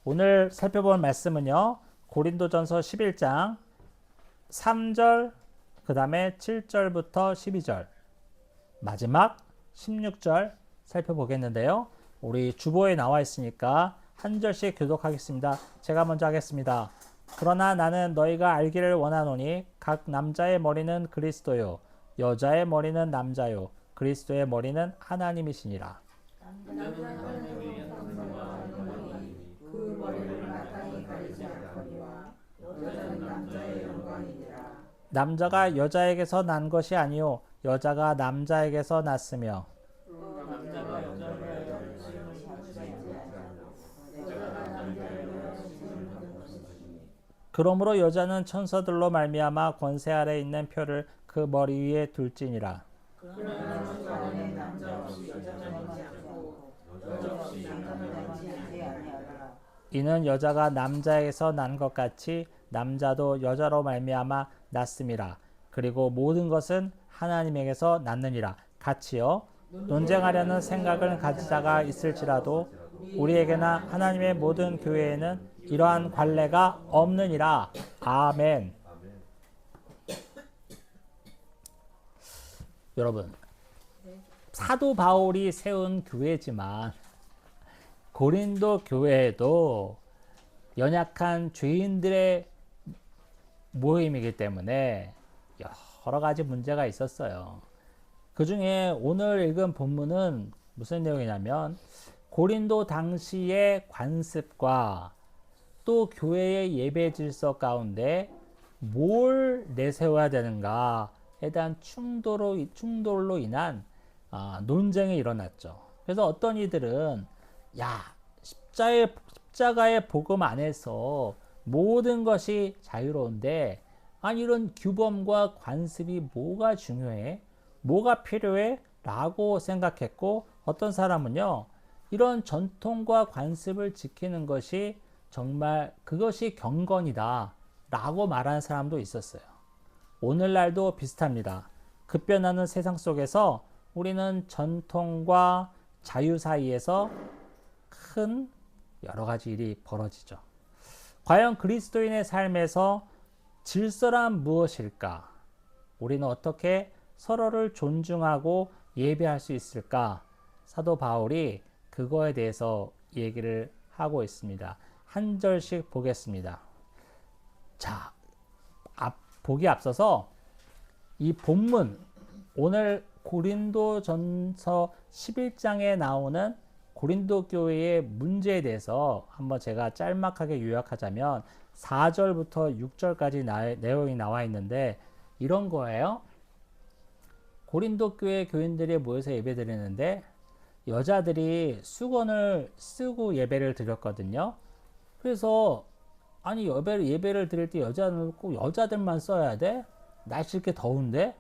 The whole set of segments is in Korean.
오늘 살펴볼 말씀은요. 고린도전서 11장 3절, 그 다음에 7절부터 12절, 마지막 16절 살펴보겠는데요. 우리 주보에 나와 있으니까 한 절씩 교독하겠습니다. 제가 먼저 하겠습니다. 그러나 나는 너희가 알기를 원하노니 각 남자의 머리는 그리스도요 여자의 머리는 남자요 그리스도의 머리는 하나님이시니라. 남자가 여자에게서 난 것이 아니요 여자가 남자에게서 났으며 그러므로 여자는 천사들로 말미암아 권세 아래 있는 표를 그 머리 위에 둘지니라. 이는 여자가 남자에게서 난 것 같이 남자도 여자로 말미암아 났음이라. 그리고 모든 것은 하나님에게서 났느니라. 같이요 논쟁하려는 생각을 가지다가 있을지라도 우리에게나 하나님의 모든 교회에는 이러한 관례가 없느니라. 아멘. 여러분, 사도 바울이 세운 교회지만 고린도 교회에도 연약한 죄인들의 모임이기 때문에 여러 가지 문제가 있었어요. 그 중에 오늘 읽은 본문은 무슨 내용이냐면 고린도 당시의 관습과 또 교회의 예배 질서 가운데 뭘 내세워야 되는가에 대한 충돌로 인한 논쟁이 일어났죠. 그래서 어떤 이들은 십자가의 복음 안에서 모든 것이 자유로운데 아니 이런 규범과 관습이 뭐가 중요해? 뭐가 필요해? 라고 생각했고 어떤 사람은요 이런 전통과 관습을 지키는 것이 정말 그것이 경건이다 라고 말하는 사람도 있었어요. 오늘날도 비슷합니다. 급변하는 세상 속에서 우리는 전통과 자유 사이에서 큰 여러 가지 일이 벌어지죠. 과연 그리스도인의 삶에서 질서란 무엇일까? 우리는 어떻게 서로를 존중하고 예배할 수 있을까? 사도 바울이 그거에 대해서 얘기를 하고 있습니다. 한 절씩 보겠습니다. 자, 보기 앞서서 이 본문, 오늘 고린도전서 11장에 나오는 고린도 교회의 문제에 대해서 한번 제가 짤막하게 요약하자면 4절부터 6절까지 내용이 나와 있는데 이런 거예요. 고린도 교회 교인들이 모여서 예배 드리는데 여자들이 수건을 쓰고 예배를 드렸거든요. 그래서 아니 예배를 드릴 때 여자는 꼭 여자들만 써야 돼? 날씨 이렇게 더운데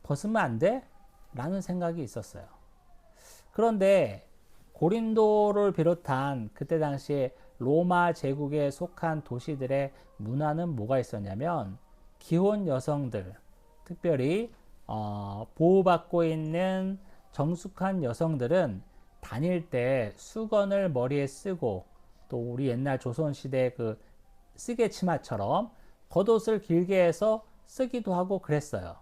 벗으면 안 돼? 라는 생각이 있었어요. 그런데 고린도를 비롯한 그때 당시에 로마 제국에 속한 도시들의 문화는 뭐가 있었냐면 기혼 여성들, 특별히 보호받고 있는 정숙한 여성들은 다닐 때 수건을 머리에 쓰고 또 우리 옛날 조선시대 그 쓰개 치마처럼 겉옷을 길게 해서 쓰기도 하고 그랬어요.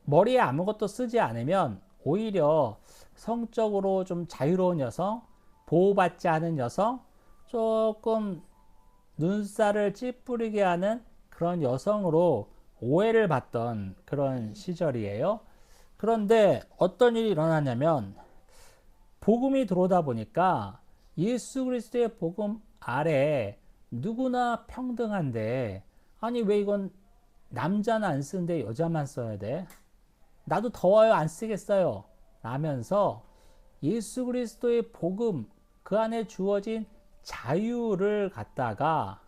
머리에 아무것도 쓰지 않으면 오히려 성적으로 좀 자유로운 여성, 보호받지 않은 여성, 조금 눈살을 찌푸리게 하는 그런 여성으로 오해를 받던 그런 시절이에요. 그런데 어떤 일이 일어나냐면 복음이 들어오다 보니까 예수 그리스도의 복음 아래 누구나 평등한데 아니 왜 이건 남자는 안 쓰는데 여자만 써야 돼? 나도 더워요 안 쓰겠어요 라면서 예수 그리스도의 복음 그 안에 주어진 자유를 갖다가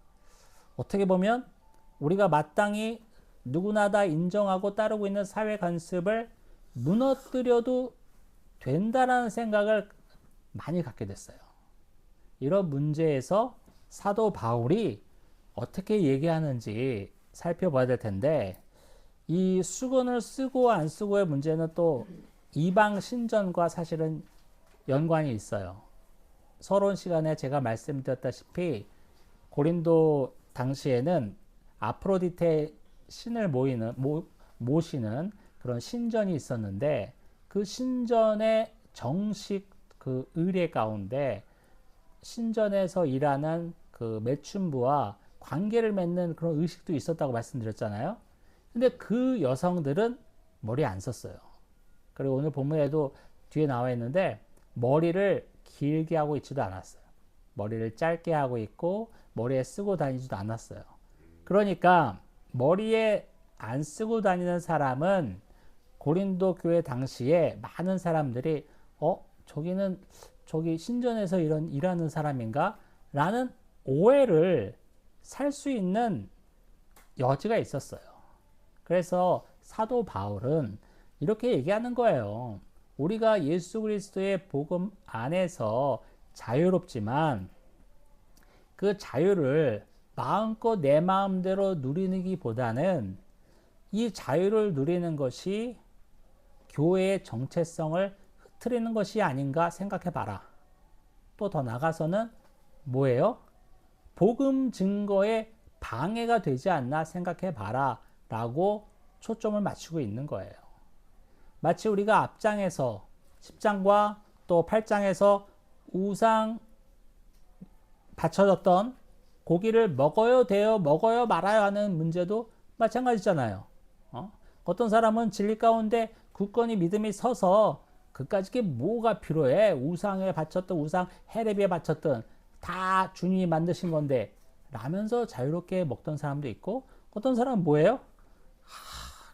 어떻게 보면 우리가 마땅히 누구나 다 인정하고 따르고 있는 사회 관습을 무너뜨려도 된다라는 생각을 많이 갖게 됐어요. 이런 문제에서 사도 바울이 어떻게 얘기하는지 살펴봐야 될 텐데 이 수건을 쓰고 안 쓰고의 문제는 또 이방 신전과 사실은 연관이 있어요. 서론 시간에 제가 말씀드렸다시피 고린도 당시에는 아프로디테 신을 모시는 그런 신전이 있었는데 그 신전의 정식 그 의례 가운데 신전에서 일하는 그 매춘부와 관계를 맺는 그런 의식도 있었다고 말씀드렸잖아요. 근데 그 여성들은 머리 안 썼어요. 그리고 오늘 본문에도 뒤에 나와 있는데 머리를 길게 하고 있지도 않았어요. 머리를 짧게 하고 있고 머리에 쓰고 다니지도 않았어요. 그러니까 머리에 안 쓰고 다니는 사람은 고린도 교회 당시에 많은 사람들이 저기 신전에서 일하는 사람인가? 라는 오해를 살 수 있는 여지가 있었어요. 그래서 사도 바울은 이렇게 얘기하는 거예요. 우리가 예수 그리스도의 복음 안에서 자유롭지만 그 자유를 마음껏 내 마음대로 누리기보다는 이 자유를 누리는 것이 교회의 정체성을 흐트리는 것이 아닌가 생각해 봐라. 또 더 나가서는 뭐예요? 복음 증거에 방해가 되지 않나 생각해 봐라 라고 초점을 맞추고 있는 거예요. 마치 우리가 앞장에서 10장과 또 8장에서 우상 바쳐졌던 고기를 먹어요 돼요 먹어요 말아요 하는 문제도 마찬가지잖아요. 어떤 사람은 진리 가운데 굳건히 믿음이 서서 그까짓 뭐가 필요해? 우상에 바쳤던 우상 헤레비에 바쳤던 다 주님이 만드신 건데 라면서 자유롭게 먹던 사람도 있고 어떤 사람은 뭐예요?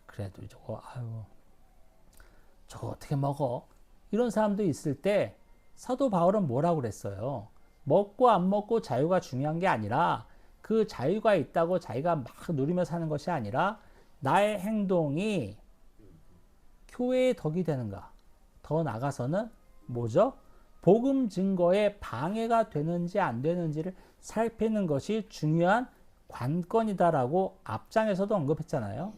그래도 저거 어떻게 먹어? 이런 사람도 있을 때 사도 바울은 뭐라고 그랬어요? 먹고 안 먹고 자유가 중요한 게 아니라 그 자유가 있다고 자기가 막 누리며 사는 것이 아니라 나의 행동이 교회의 덕이 되는가? 더 나가서는 뭐죠? 복음 증거에 방해가 되는지 안 되는지를 살피는 것이 중요한 관건이다라고 앞장에서도 언급했잖아요.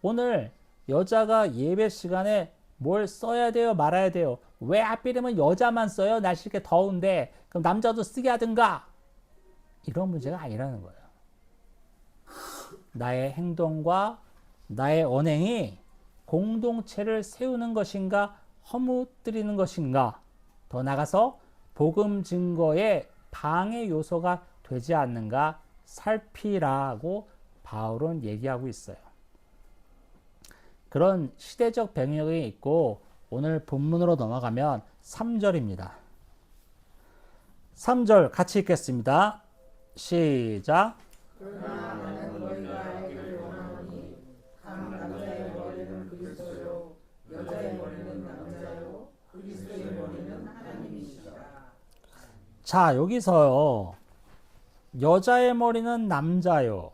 오늘 여자가 예배 시간에 뭘 써야 돼요? 말아야 돼요? 왜 하필이면 여자만 써요? 날씨 이렇게 더운데 그럼 남자도 쓰게 하든가? 이런 문제가 아니라는 거예요. 나의 행동과 나의 언행이 공동체를 세우는 것인가 허무뜨리는 것인가 더 나가서 복음 증거에 방해 요소가 되지 않는가 살피라고 바울은 얘기하고 있어요. 그런 시대적 배경이 있고 오늘 본문으로 넘어가면 3절입니다. 3절 같이 읽겠습니다. 시작. 자, 여기서요. 여자의 머리는 남자요.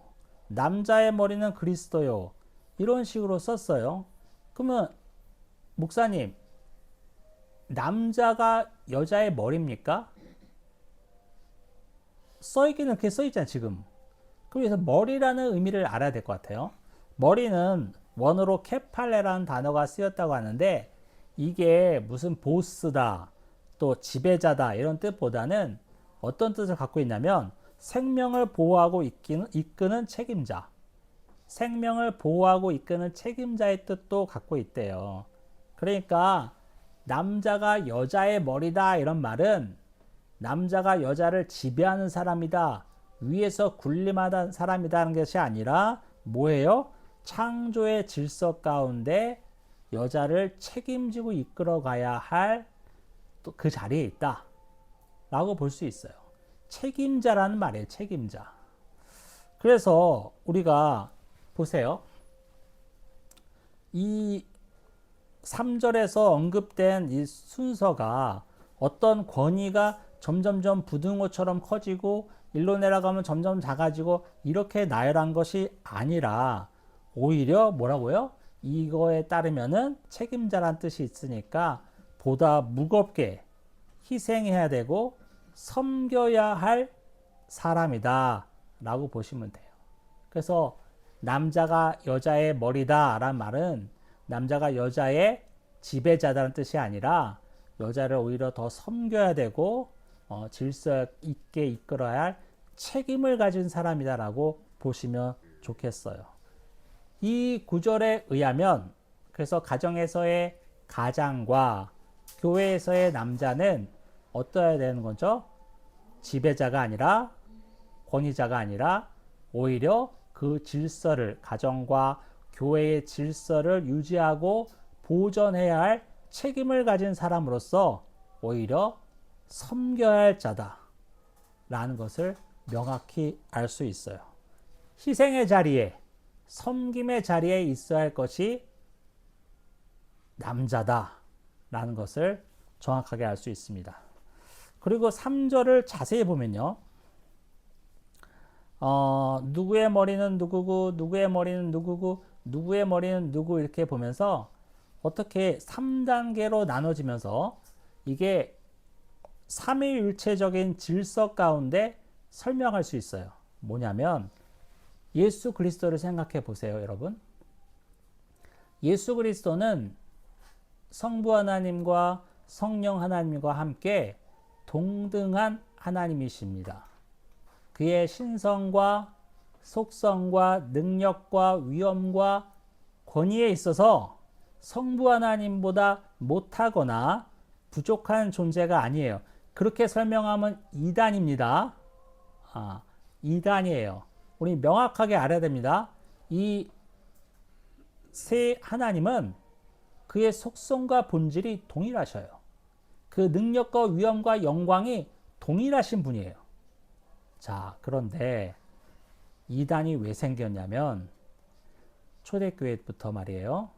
남자의 머리는 그리스도요. 이런 식으로 썼어요. 그러면 목사님, 남자가 여자의 머리입니까? 써있기는 그렇게 써있잖아요, 지금. 그래서 머리라는 의미를 알아야 될 것 같아요. 머리는 원어로 케팔레라는 단어가 쓰였다고 하는데 이게 무슨 보스다, 또 지배자다 이런 뜻보다는 어떤 뜻을 갖고 있냐면 생명을 보호하고 이끄는 책임자, 생명을 보호하고 이끄는 책임자의 뜻도 갖고 있대요. 그러니까 남자가 여자의 머리다 이런 말은 남자가 여자를 지배하는 사람이다, 위에서 군림하는 사람이다 하는 것이 아니라 뭐예요? 창조의 질서 가운데 여자를 책임지고 이끌어 가야 할 또 그 자리에 있다 라고 볼 수 있어요. 책임자라는 말이에요. 책임자. 그래서 우리가 보세요. 이 3절에서 언급된 이 순서가 어떤 권위가 점점점 부등호처럼 커지고 일로 내려가면 점점 작아지고 이렇게 나열한 것이 아니라 오히려 뭐라고요? 이거에 따르면은 책임자란 뜻이 있으니까 보다 무겁게 희생해야 되고 섬겨야 할 사람이다 라고 보시면 돼요. 그래서 남자가 여자의 머리다 라는 말은 남자가 여자의 지배자다는 뜻이 아니라 여자를 오히려 더 섬겨야 되고 질서 있게 이끌어야 할 책임을 가진 사람이다라고 보시면 좋겠어요. 이 구절에 의하면 그래서 가정에서의 가장과 교회에서의 남자는 어떠해야 되는 거죠? 지배자가 아니라 권위자가 아니라 오히려 그 질서를 가정과 교회의 질서를 유지하고 보존해야 할 책임을 가진 사람으로서 오히려 섬겨야 할 자다라는 것을 명확히 알 수 있어요. 희생의 자리에 섬김의 자리에 있어야 할 것이 남자다라는 것을 정확하게 알 수 있습니다. 그리고 3절을 자세히 보면요. 누구의 머리는 누구고 누구의 머리는 누구고 누구의 머리는 누구 이렇게 보면서 어떻게 3단계로 나눠지면서 이게 삼위일체적인 질서 가운데 설명할 수 있어요. 뭐냐면 예수 그리스도를 생각해 보세요, 여러분. 예수 그리스도는 성부 하나님과 성령 하나님과 함께 동등한 하나님이십니다. 그의 신성과 속성과 능력과 위엄과 권위에 있어서 성부 하나님보다 못하거나 부족한 존재가 아니에요. 그렇게 설명하면 이단입니다. 이단이에요. 우리 명확하게 알아야 됩니다. 이 세 하나님은 그의 속성과 본질이 동일하셔요. 그 능력과 위엄과 영광이 동일하신 분이에요. 자, 그런데 이단이 왜 생겼냐면 초대교회부터 말이에요.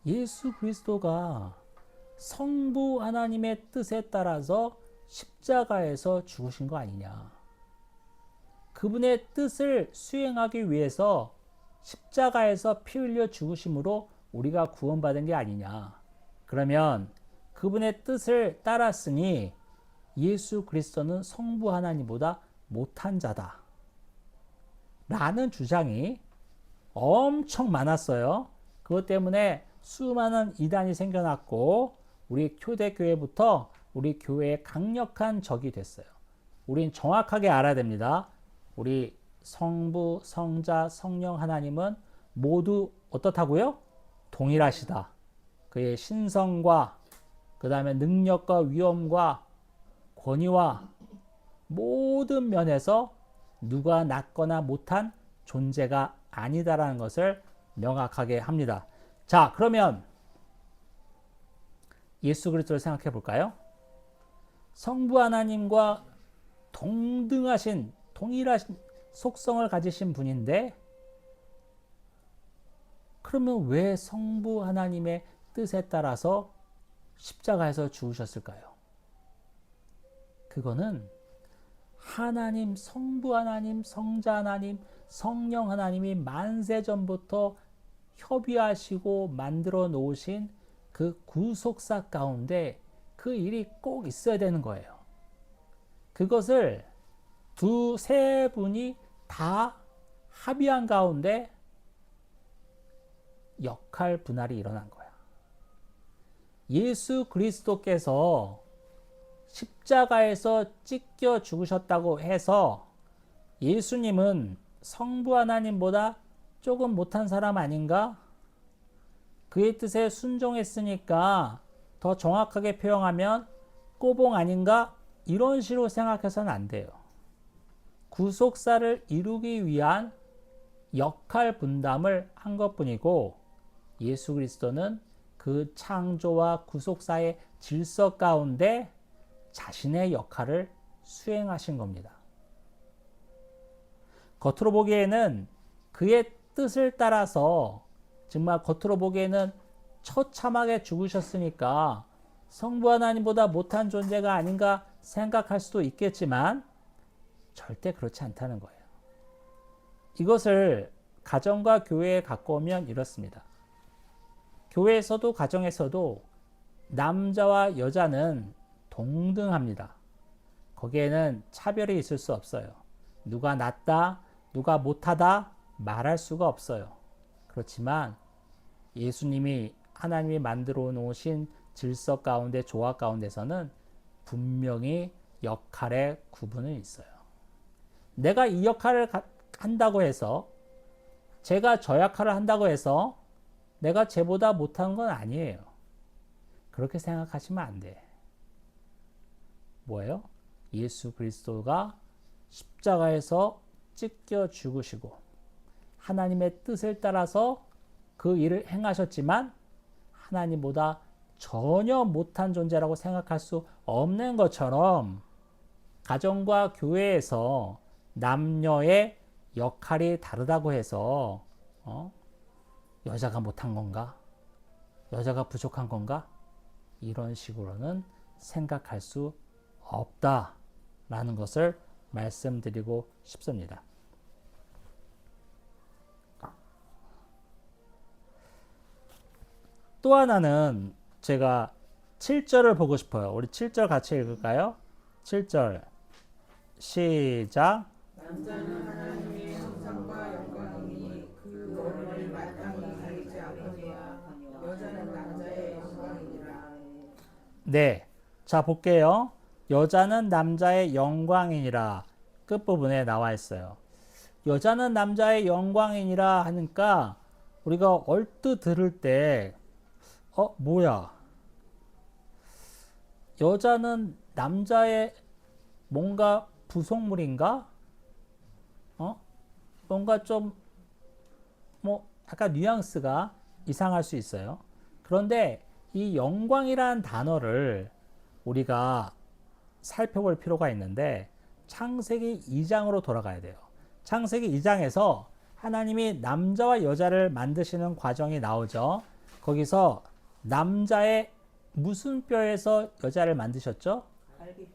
예수 그리스도가 성부 하나님의 뜻에 따라서 십자가에서 죽으신 거 아니냐. 그분의 뜻을 수행하기 위해서 십자가에서 피 흘려 죽으심으로 우리가 구원받은 게 아니냐. 그러면 그분의 뜻을 따랐으니 예수 그리스도는 성부 하나님보다 못한 자다. 라는 주장이 엄청 많았어요. 그것 때문에 수많은 이단이 생겨났고 우리 초대교회부터 우리 교회의 강력한 적이 됐어요. 우린 정확하게 알아야 됩니다. 우리 성부, 성자, 성령 하나님은 모두 어떻다고요? 동일하시다. 그의 신성과 그 다음에 능력과 위엄과 권위와 모든 면에서 누가 낫거나 못한 존재가 아니다라는 것을 명확하게 합니다. 자, 그러면 예수 그리스도를 생각해 볼까요? 성부 하나님과 동등하신 동일하신 속성을 가지신 분인데 그러면 왜 성부 하나님의 뜻에 따라서 십자가에서 죽으셨을까요? 그거는 하나님, 성부 하나님, 성자 하나님, 성령 하나님이 만세전부터 협의하시고 만들어 놓으신 그 구속사 가운데 그 일이 꼭 있어야 되는 거예요. 그것을 두세 분이 다 합의한 가운데 역할 분할이 일어난 거야. 예수 그리스도께서 십자가에서 찢겨 죽으셨다고 해서 예수님은 성부 하나님보다 조금 못한 사람 아닌가? 그의 뜻에 순종했으니까 더 정확하게 표현하면 꼬봉 아닌가? 이런 식으로 생각해서는 안 돼요. 구속사를 이루기 위한 역할 분담을 한 것뿐이고 예수 그리스도는 그 창조와 구속사의 질서 가운데 자신의 역할을 수행하신 겁니다. 겉으로 보기에는 그의 뜻을 따라서 정말 겉으로 보기에는 처참하게 죽으셨으니까 성부 하나님보다 못한 존재가 아닌가 생각할 수도 있겠지만 절대 그렇지 않다는 거예요. 이것을 가정과 교회에 갖고 오면 이렇습니다. 교회에서도 가정에서도 남자와 여자는 동등합니다. 거기에는 차별이 있을 수 없어요. 누가 낫다, 누가 못하다 말할 수가 없어요. 그렇지만 예수님이 하나님이 만들어 놓으신 질서 가운데 조화 가운데서는 분명히 역할의 구분은 있어요. 내가 이 역할을 한다고 해서, 제가 저 역할을 한다고 해서 내가 쟤보다 못한 건 아니에요. 그렇게 생각하시면 안 돼. 뭐예요? 예수 그리스도가 십자가에서 찢겨 죽으시고 하나님의 뜻을 따라서 그 일을 행하셨지만 하나님보다 전혀 못한 존재라고 생각할 수 없는 것처럼 가정과 교회에서 남녀의 역할이 다르다고 해서 여자가 못한 건가? 여자가 부족한 건가? 이런 식으로는 생각할 수 없다라는 것을 말씀드리고 싶습니다. 또 하나는 제가 7절을 보고 싶어요. 우리 7절 같이 읽을까요? 7절 시작. 남자는 하나님의 형상과 영광이니 그 권위를 마땅히 가리지 않거니와 여자는 남자의 영광이니라. 네, 자 볼게요. 여자는 남자의 영광이니라 끝부분에 나와 있어요. 여자는 남자의 영광이니라 하니까 우리가 얼뜻 들을 때 뭐야? 여자는 남자의 뭔가 부속물인가? 뭔가 좀 약간 뉘앙스가 이상할 수 있어요. 그런데 이 영광이라는 단어를 우리가 살펴볼 필요가 있는데 창세기 2장으로 돌아가야 돼요. 창세기 2장에서 하나님이 남자와 여자를 만드시는 과정이 나오죠. 거기서 남자의 무슨 뼈에서 여자를 만드셨죠?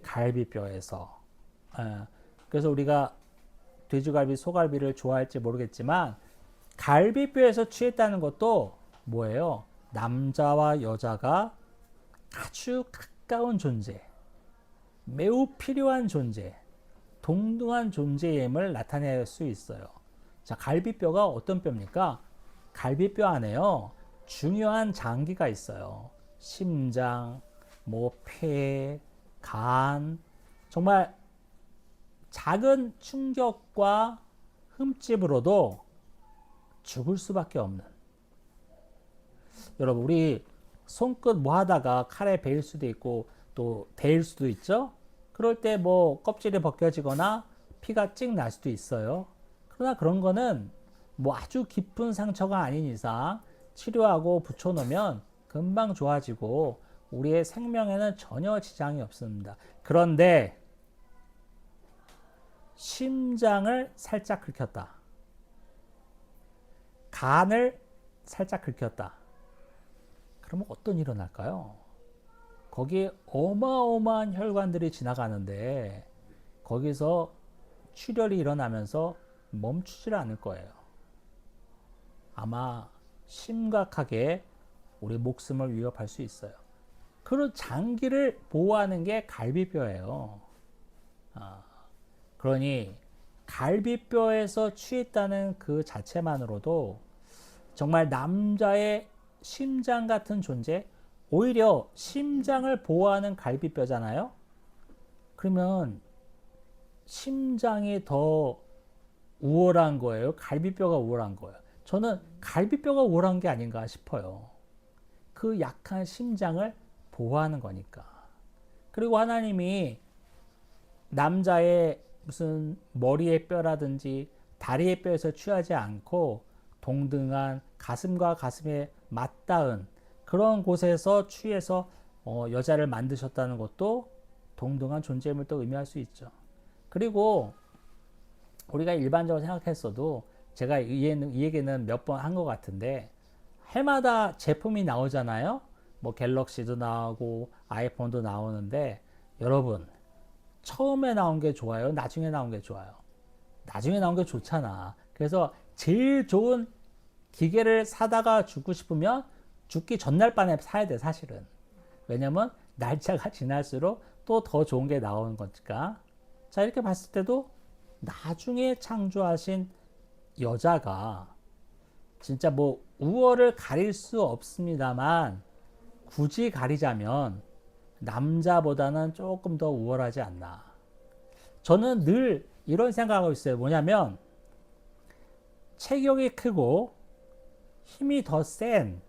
갈비뼈에서. 그래서 우리가 돼지갈비, 소갈비를 좋아할지 모르겠지만 갈비뼈에서 취했다는 것도 뭐예요? 남자와 여자가 아주 가까운 존재, 매우 필요한 존재, 동등한 존재임을 나타낼 수 있어요. 자, 갈비뼈가 어떤 뼈입니까? 갈비뼈 안에요. 중요한 장기가 있어요. 심장, 폐, 간, 정말 작은 충격과 흠집으로도 죽을 수밖에 없는. 여러분, 우리 손끝 하다가 칼에 베일 수도 있고 또 데일 수도 있죠. 그럴 때 껍질이 벗겨지거나 피가 찍 날 수도 있어요. 그러나 그런 거는 아주 깊은 상처가 아닌 이상 치료하고 붙여놓으면 금방 좋아지고 우리의 생명에는 전혀 지장이 없습니다. 그런데 심장을 살짝 긁혔다. 간을 살짝 긁혔다. 그러면 어떤 일이 일어날까요? 거기에 어마어마한 혈관들이 지나가는데 거기서 출혈이 일어나면서 멈추질 않을 거예요. 아마 심각하게 우리 목숨을 위협할 수 있어요. 그런 장기를 보호하는 게 갈비뼈예요. 그러니 갈비뼈에서 취했다는 그 자체만으로도 정말 남자의 심장 같은 존재, 오히려 심장을 보호하는 갈비뼈잖아요. 그러면 심장이 더 우월한 거예요? 갈비뼈가 우월한 거예요? 저는 갈비뼈가 우월한 게 아닌가 싶어요. 그 약한 심장을 보호하는 거니까. 그리고 하나님이 남자의 무슨 머리의 뼈라든지 다리의 뼈에서 취하지 않고 동등한 가슴과 가슴에 맞닿은 그런 곳에서 취해서 여자를 만드셨다는 것도 동등한 존재임을 또 의미할 수 있죠. 그리고 우리가 일반적으로 생각했어도 제가 이 얘기는 몇 번 한 것 같은데 해마다 제품이 나오잖아요. 갤럭시도 나오고 아이폰도 나오는데 여러분 처음에 나온 게 좋아요? 나중에 나온 게 좋아요? 나중에 나온 게 좋잖아. 그래서 제일 좋은 기계를 사다가 죽고 싶으면 죽기 전날 밤에 사야 돼, 사실은. 왜냐면 날짜가 지날수록 또 더 좋은 게 나오는 거니까. 자, 이렇게 봤을 때도 나중에 창조하신 여자가 진짜 우월을 가릴 수 없습니다만 굳이 가리자면 남자보다는 조금 더 우월하지 않나. 저는 늘 이런 생각하고 있어요. 뭐냐면 체격이 크고 힘이 더 센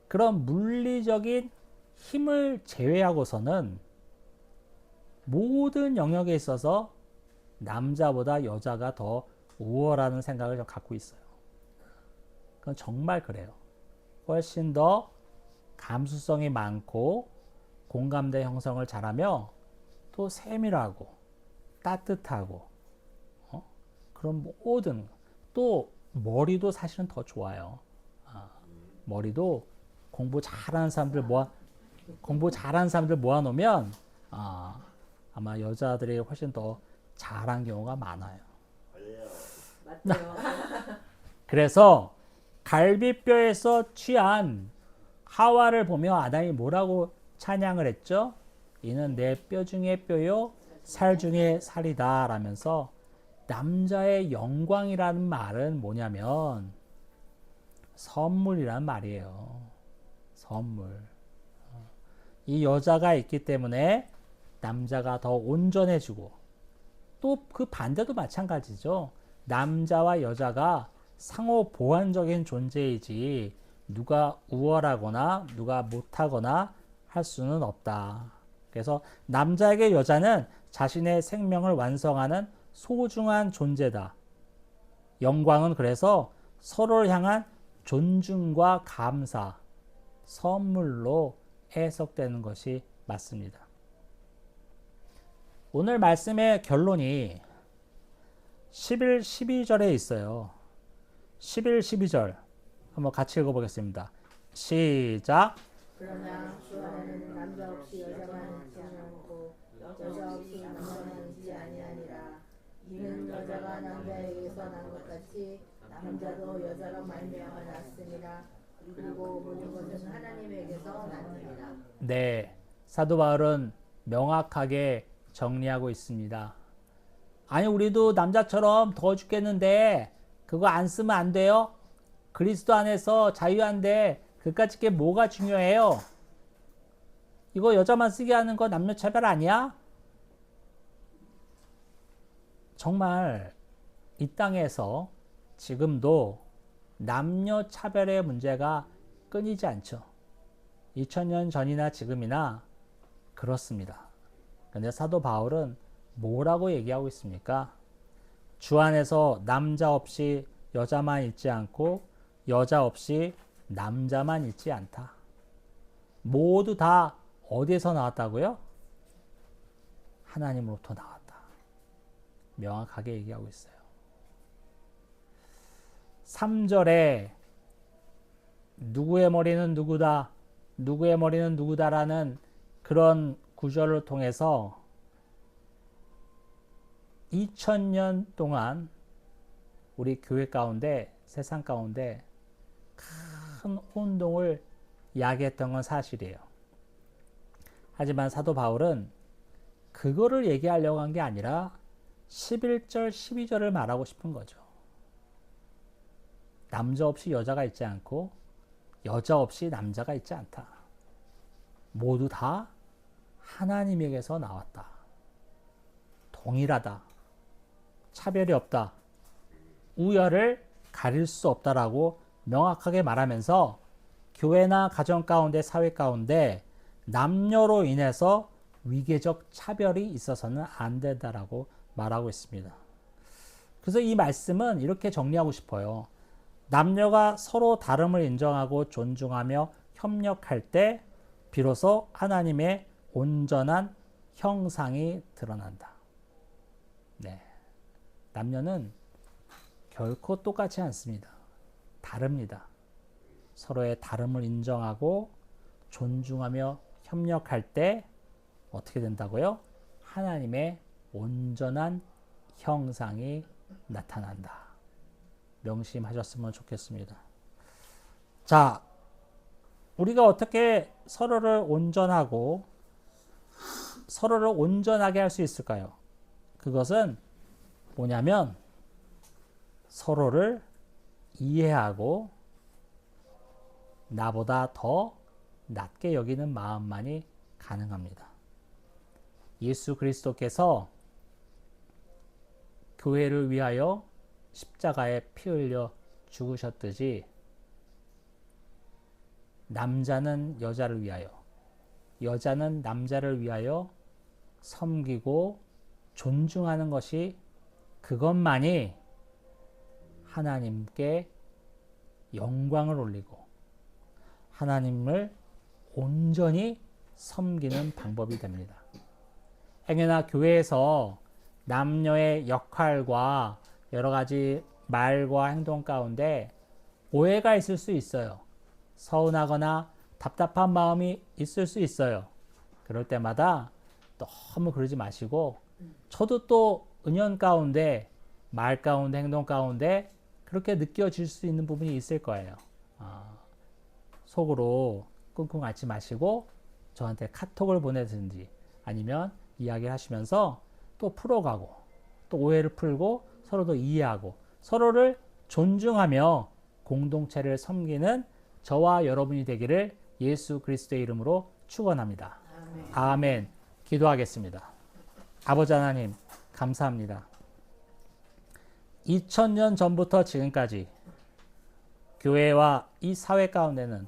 그런 물리적인 힘을 제외하고서는 모든 영역에 있어서 남자보다 여자가 더 우월하는 생각을 좀 갖고 있어요. 그건 정말 그래요. 훨씬 더 감수성이 많고 공감대 형성을 잘하며 또 세밀하고 따뜻하고 그런 모든 또 머리도 사실은 더 좋아요. 머리도 공부 잘하는 사람들 모아놓으면 아마 여자들이 훨씬 더 잘한 경우가 많아요. 맞죠? 그래서 갈비뼈에서 취한 하와를 보며 아담이 뭐라고 찬양을 했죠? 이는 내 뼈 중에 뼈요 살 중에 살이다 라면서 남자의 영광이라는 말은 뭐냐면 선물이란 말이에요. 선물. 이 여자가 있기 때문에 남자가 더 온전해지고 또 그 반대도 마찬가지죠. 남자와 여자가 상호 보완적인 존재이지 누가 우월하거나 누가 못하거나 할 수는 없다. 그래서 남자에게 여자는 자신의 생명을 완성하는 소중한 존재다. 영광은 그래서 서로를 향한 존중과 감사, 선물로 해석되는 것이 맞습니다. 오늘 말씀의 결론이 11, 12절에 있어요. 11, 12절 한번 같이 읽어보겠습니다. 시작. 그러나 주 안에는 남자 없이 여자만 있지 않고 여자 없이 남자만 있지 아니하니라. 이는 여자가 남자에게서 난 것 같이 남자도 여자로 말미암아 났음이라. 그리고 모든 것은 하나님에게서 났느니라. 네, 사도 바울은 명확하게 정리하고 있습니다. 아니 우리도 남자처럼 더워 죽겠는데 그거 안 쓰면 안 돼요? 그리스도 안에서 자유한데 그까짓 게 뭐가 중요해요? 이거 여자만 쓰게 하는 거 남녀 차별 아니야? 정말 이 땅에서 지금도 남녀 차별의 문제가 끊이지 않죠. 2000년 전이나 지금이나 그렇습니다. 그런데 사도 바울은 뭐라고 얘기하고 있습니까? 주 안에서 남자 없이 여자만 있지 않고 여자 없이 남자만 있지 않다. 모두 다 어디에서 나왔다고요? 하나님으로부터 나왔다. 명확하게 얘기하고 있어요. 3절에 누구의 머리는 누구다, 누구의 머리는 누구다라는 그런 구절을 통해서 2000년 동안 우리 교회 가운데, 세상 가운데 큰 혼동을 야기했던 건 사실이에요. 하지만 사도 바울은 그거를 얘기하려고 한 게 아니라 11절, 12절을 말하고 싶은 거죠. 남자 없이 여자가 있지 않고 여자 없이 남자가 있지 않다. 모두 다 하나님에게서 나왔다. 동일하다. 차별이 없다. 우열을 가릴 수 없다라고 명확하게 말하면서 교회나 가정 가운데, 사회 가운데 남녀로 인해서 위계적 차별이 있어서는 안 된다라고 말하고 있습니다. 그래서 이 말씀은 이렇게 정리하고 싶어요. 남녀가 서로 다름을 인정하고 존중하며 협력할 때 비로소 하나님의 온전한 형상이 드러난다. 네. 남녀는 결코 똑같지 않습니다. 다릅니다. 서로의 다름을 인정하고 존중하며 협력할 때 어떻게 된다고요? 하나님의 온전한 형상이 나타난다. 명심하셨으면 좋겠습니다. 자, 우리가 어떻게 서로를 온전하고 서로를 온전하게 할 수 있을까요? 그것은 뭐냐면 서로를 이해하고 나보다 더 낮게 여기는 마음만이 가능합니다. 예수 그리스도께서 교회를 위하여 십자가에 피 흘려 죽으셨듯이 남자는 여자를 위하여, 여자는 남자를 위하여 섬기고 존중하는 것이, 그것만이 하나님께 영광을 올리고 하나님을 온전히 섬기는 방법이 됩니다. 행여나 교회에서 남녀의 역할과 여러 가지 말과 행동 가운데 오해가 있을 수 있어요. 서운하거나 답답한 마음이 있을 수 있어요. 그럴 때마다 너무 그러지 마시고, 저도 또 은연 가운데, 말 가운데, 행동 가운데 그렇게 느껴질 수 있는 부분이 있을 거예요. 속으로 끙끙 앓지 마시고 저한테 카톡을 보내든지 아니면 이야기를 하시면서 또 풀어가고, 또 오해를 풀고 서로도 이해하고 서로를 존중하며 공동체를 섬기는 저와 여러분이 되기를 예수 그리스도의 이름으로 축원합니다. 아멘. 기도하겠습니다. 아버지 하나님, 감사합니다. 2000년 전부터 지금까지 교회와 이 사회 가운데는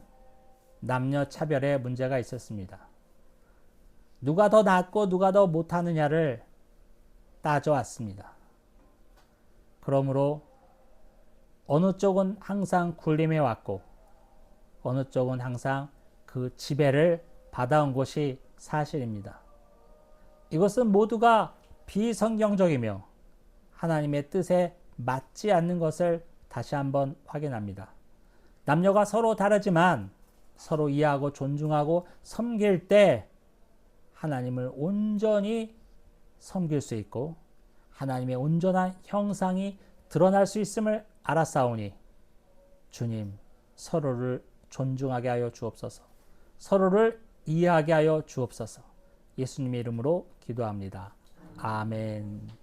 남녀 차별의 문제가 있었습니다. 누가 더 낫고 누가 더 못하느냐를 따져왔습니다. 그러므로 어느 쪽은 항상 군림해 왔고 어느 쪽은 항상 그 지배를 받아온 것이 사실입니다. 이것은 모두가 비성경적이며 하나님의 뜻에 맞지 않는 것을 다시 한번 확인합니다. 남녀가 서로 다르지만 서로 이해하고 존중하고 섬길 때 하나님을 온전히 섬길 수 있고 하나님의 온전한 형상이 드러날 수 있음을 알았사오니 주님, 서로를 존중하게 하여 주옵소서. 서로를 이해하게 하여 주옵소서. 예수님의 이름으로 기도합니다. 아멘.